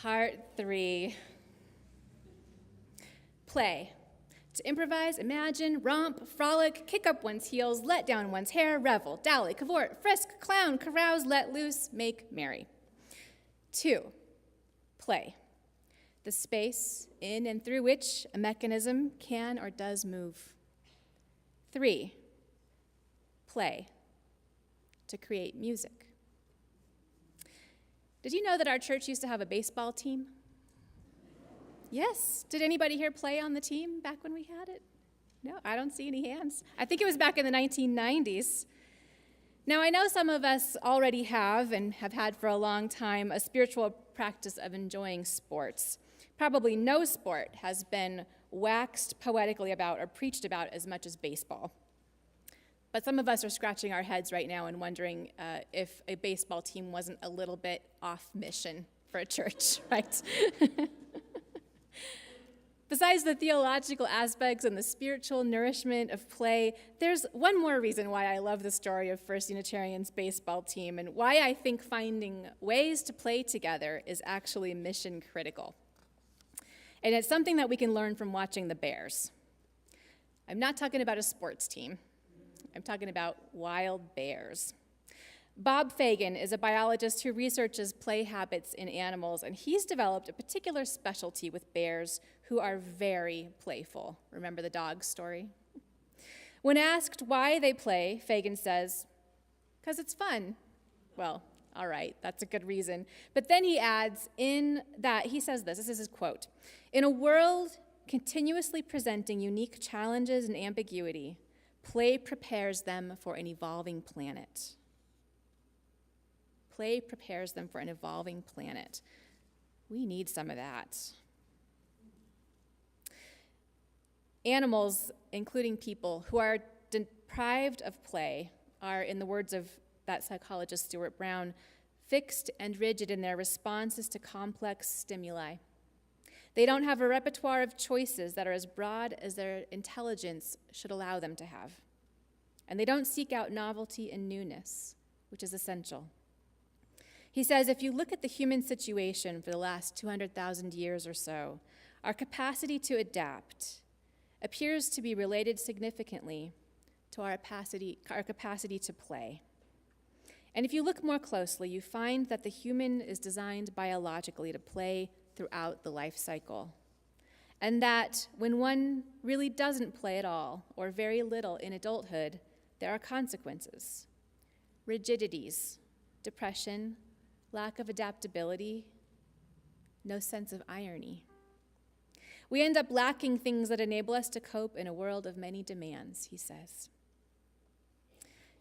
Part 3. Play. To improvise, imagine, romp, frolic, kick up one's heels, let down one's hair, revel, dally, cavort, frisk, clown, carouse, let loose, make merry. 2. Play. The space in and through which a mechanism can or does move. 3. Play. To create music. Did you know that our church used to have a baseball team? Yes. Did anybody here play on the team back when we had it? No, I don't see any hands. I think it was back in the 1990s. Now, I know some of us already have and have had for a long time a spiritual practice of enjoying sports. Probably no sport has been waxed poetically about or preached about as much as baseball. But some of us are scratching our heads right now and wondering if a baseball team wasn't a little bit off mission for a church, right? Besides the theological aspects and the spiritual nourishment of play, there's one more reason why I love the story of First Unitarian's baseball team and why I think finding ways to play together is actually mission critical. And it's something that we can learn from watching the Bears. I'm not talking about a sports team. I'm talking about wild bears. Bob Fagan is a biologist who researches play habits in animals, and he's developed a particular specialty with bears who are very playful. Remember the dog story? When asked why they play, Fagan says, "'Cause it's fun." Well, all right, that's a good reason. But then he adds in that, he says this is his quote, "In a world continuously presenting unique challenges and ambiguity, play prepares them for an evolving planet." Play prepares them for an evolving planet. We need some of that. Animals, including people, who are deprived of play are, in the words of that psychologist Stuart Brown, fixed and rigid in their responses to complex stimuli. They don't have a repertoire of choices that are as broad as their intelligence should allow them to have. And they don't seek out novelty and newness, which is essential. He says, if you look at the human situation for the last 200,000 years or so, our capacity to adapt appears to be related significantly to our capacity to play. And if you look more closely, you find that the human is designed biologically to play throughout the life cycle. And that when one really doesn't play at all, or very little in adulthood, there are consequences. Rigidities, depression, lack of adaptability, no sense of irony. We end up lacking things that enable us to cope in a world of many demands, he says.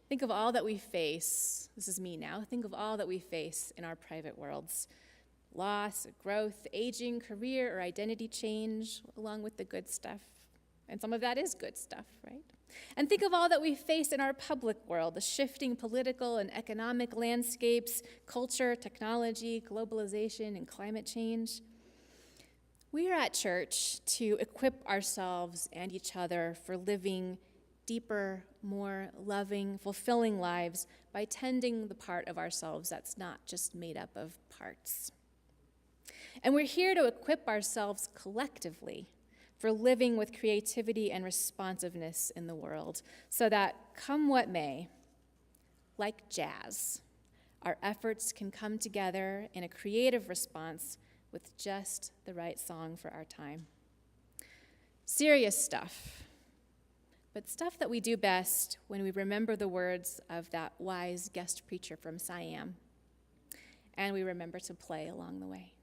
Think of all that we face, this is me now, think of all that we face in our private worlds. Loss, growth, aging, career, or identity change, along with the good stuff. And some of that is good stuff, right? And think of all that we face in our public world, the shifting political and economic landscapes, culture, technology, globalization, and climate change. We are at church to equip ourselves and each other for living deeper, more loving, fulfilling lives by tending the part of ourselves that's not just made up of parts. And we're here to equip ourselves collectively for living with creativity and responsiveness in the world, so that, come what may, like jazz, our efforts can come together in a creative response with just the right song for our time. Serious stuff, but stuff that we do best when we remember the words of that wise guest preacher from Siam, and we remember to play along the way.